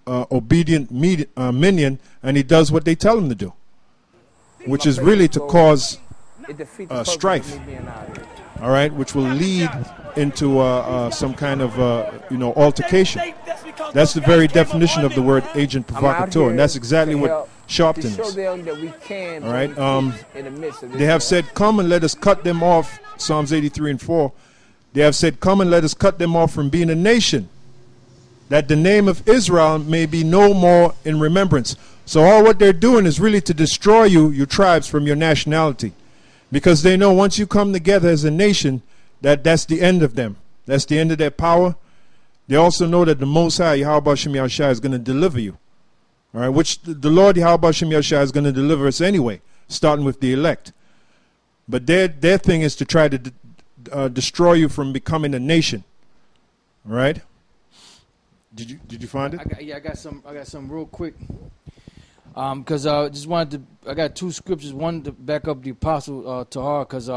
obedient minion, and he does what they tell him to do, which is really to cause strife. All right, which will lead into some kind of altercation. That's the very definition of the word agent provocateur, and that's exactly what Sharpton is. All right, they have said, "Come and let us cut them off." Psalms 83 and 4. They have said, "Come and let us cut them off from being a nation, that the name of Israel may be no more in remembrance." So all what they're doing is really to destroy you, your tribes, from your nationality. Because they know once you come together as a nation, that's the end of them. That's the end of their power. They also know that the Most High, Yahweh Shem Yahushua, is going to deliver you. All right, which the Lord Yahweh Shem Yahushua is going to deliver us anyway, starting with the elect. But their thing is to try to destroy you from becoming a nation. All right? Did you find it? I got some real quick. Because I just wanted to, I got two scriptures. One to back up the Apostle Tahar, because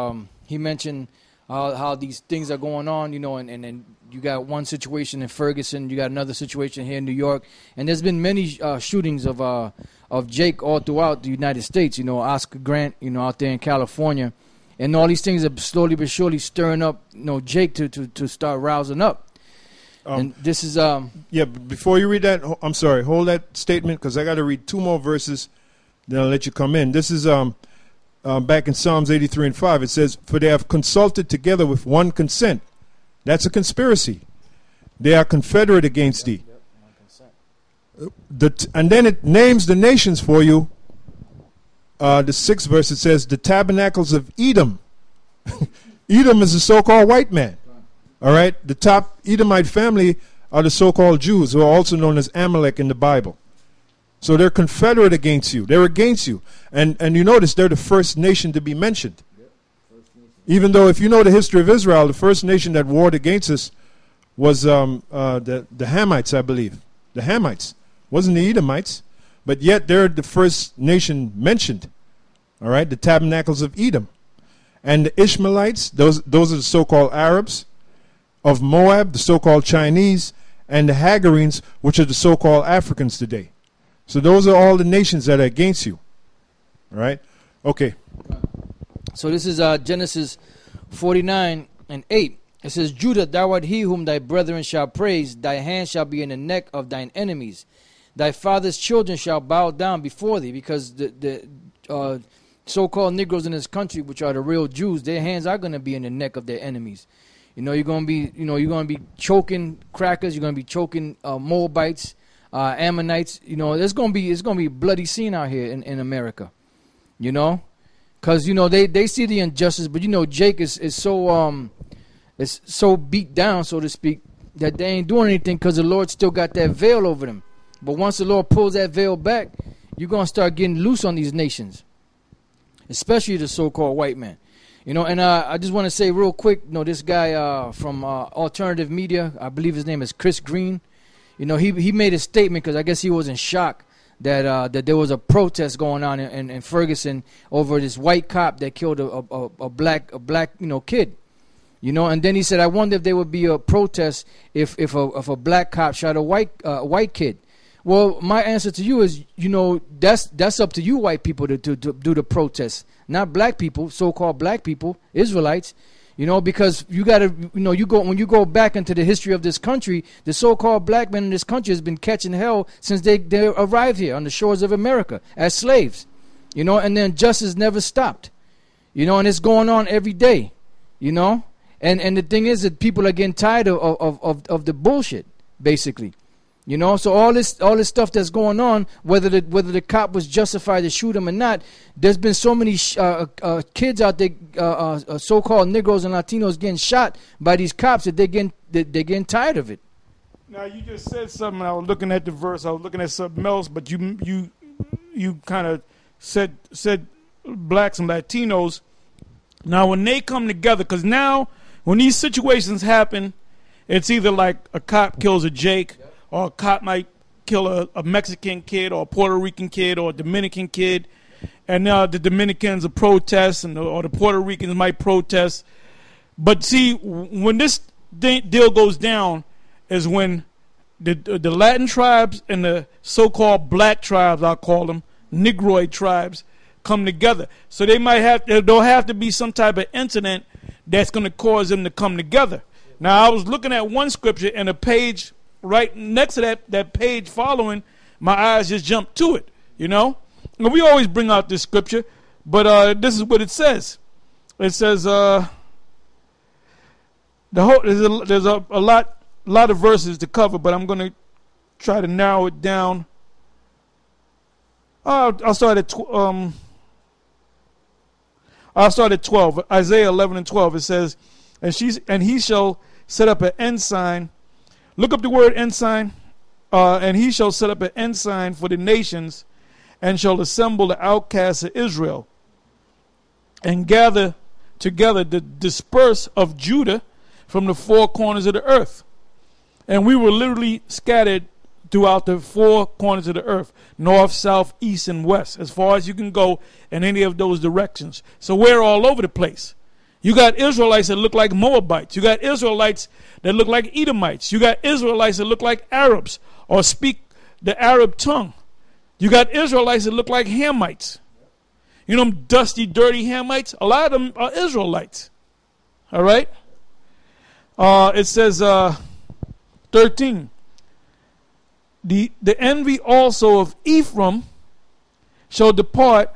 he mentioned how these things are going on, and you got one situation in Ferguson, you got another situation here in New York, and there's been many shootings of Jake all throughout the United States. Oscar Grant, out there in California, and all these things are slowly but surely stirring up, Jake to start rousing up. And this is before you read that, I'm sorry, hold that statement, because I got to read two more verses, then I'll let you come in. This is back in Psalms 83 and 5. It says, "For they have consulted together with one consent." That's a conspiracy. They are confederate against thee. And then it names the nations for you. The 6th verse, it says, "The tabernacles of Edom." Edom is a so-called white man. All right, the top Edomite family are the so-called Jews, who are also known as Amalek in the Bible. So they're confederate against you. They're against you. And you notice they're the first nation to be mentioned. Even though if you know the history of Israel, the first nation that warred against us was the Hamites, I believe. The Hamites. Wasn't the Edomites. But yet they're the first nation mentioned. All right, the tabernacles of Edom. And the Ishmaelites, those are the so-called Arabs. Of Moab, the so-called Chinese, and the Hagarenes, which are the so-called Africans today. So those are all the nations that are against you. All right? Okay. So this is Genesis 49 and 8. It says, "Judah, thou art he whom thy brethren shall praise. Thy hand shall be in the neck of thine enemies. Thy father's children shall bow down before thee." Because the so-called Negroes in this country, which are the real Jews, their hands are going to be in the neck of their enemies. You're going to be choking crackers. You're going to be choking Moabites, Ammonites. It's going to be a bloody scene out here in America. Because they see the injustice, but Jake is so beat down, so to speak, that they ain't doing anything because the Lord still got that veil over them. But once the Lord pulls that veil back, you're going to start getting loose on these nations, especially the so-called white man. And I just want to say real quick, this guy from Alternative Media, I believe his name is Chris Green. He made a statement because I guess he was in shock that there was a protest going on in Ferguson over this white cop that killed a black kid. And then he said, "I wonder if there would be a protest if a black cop shot a white kid." Well, my answer to you is, that's up to you white people to do the protest, not black people, so-called black people, Israelites, because you got to, when you go back into the history of this country, the so-called black men in this country has been catching hell since they arrived here on the shores of America as slaves, and then justice never stopped, and it's going on every day, and the thing is that people are getting tired of the bullshit, basically. So all this stuff that's going on, whether the cop was justified to shoot him or not, there's been so many kids out there, so-called Negroes and Latinos getting shot by these cops that they're getting tired of it. Now you just said something. I was looking at the verse. I was looking at something else, but you kind of said blacks and Latinos. Now when they come together, because now when these situations happen, it's either like a cop kills a Jake. Or a cop might kill a Mexican kid or a Puerto Rican kid or a Dominican kid. And now the Dominicans will protest or the Puerto Ricans might protest. But see, when this deal goes down is when the Latin tribes and the so-called black tribes, I'll call them, Negroid tribes, come together. So there'll have to be some type of incident that's going to cause them to come together. Now, I was looking at one scripture, and a page right next to that page following, my eyes just jumped to it, you know. And we always bring out this scripture, but this is what it says. It says there's a lot of verses to cover, but I'm going to try to narrow it down. I'll start at 12. Isaiah 11 and 12. It says, and he shall set up an ensign. Look up the word ensign. And he shall set up an ensign for the nations, and shall assemble the outcasts of Israel, and gather together the dispersed of Judah from the four corners of the earth. And we were literally scattered throughout the four corners of the earth, north, south, east, and west, as far as you can go in any of those directions. So we're all over the place. You got Israelites that look like Moabites. You got Israelites that look like Edomites. You got Israelites that look like Arabs or speak the Arab tongue. You got Israelites that look like Hamites. You know them dusty, dirty Hamites? A lot of them are Israelites. All right? It says 13. The envy also of Ephraim shall depart,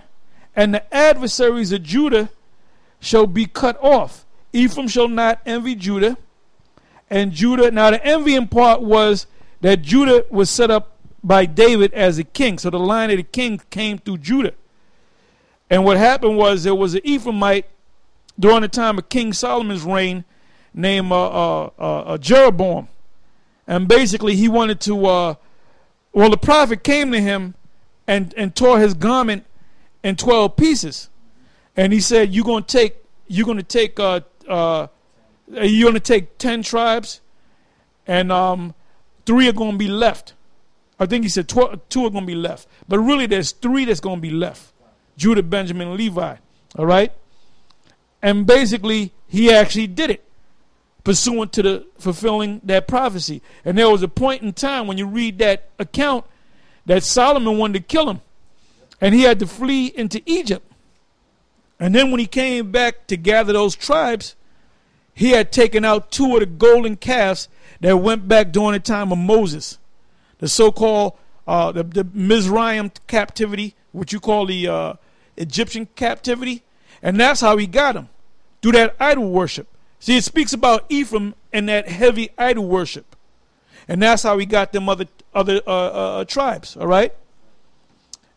and the adversaries of Judah shall be cut off. Ephraim shall not envy Judah, and Judah. Now the envying part was that Judah was set up by David as a king. So the line of the king came through Judah. And what happened was there was an Ephraimite during the time of King Solomon's reign named Jeroboam. And basically he wanted to, the prophet came to him and tore his garment in 12 pieces. And he said, you're going to take 10 tribes, and 3 are going to be left. I think he said 2 are going to be left. But really there's 3 that's going to be left. Judah, Benjamin, and Levi. All right? And basically he actually did it, pursuant to the fulfilling that prophecy. And there was a point in time when you read that account that Solomon wanted to kill him. And he had to flee into Egypt. And then when he came back to gather those tribes, he had taken out 2 of the golden calves that went back during the time of Moses. The so-called the Mizraim captivity, which you call the Egyptian captivity. And that's how he got them, through that idol worship. See, it speaks about Ephraim and that heavy idol worship. And that's how he got them other tribes, all right?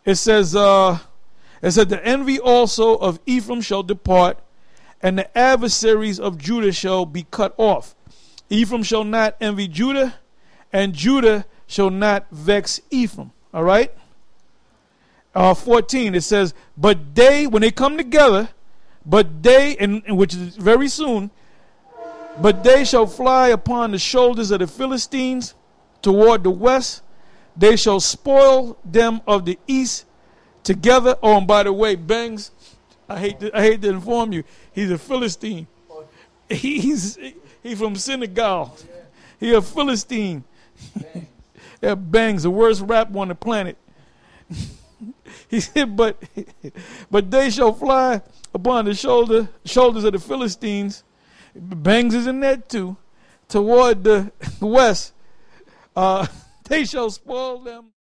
It says, the envy also of Ephraim shall depart, and the adversaries of Judah shall be cut off. Ephraim shall not envy Judah, and Judah shall not vex Ephraim. All right? 14, it says, but they, when they come together, but they, and which is very soon, but they shall fly upon the shoulders of the Philistines toward the west. They shall spoil them of the east together. Oh, and by the way, Bangs, I hate to inform you, he's a Philistine. He's from Senegal. He a Philistine. Yeah, Bangs, the worst rapper on the planet. He said, but they shall fly upon the shoulders of the Philistines. Bangs is in that too. Toward the west. They shall spoil them.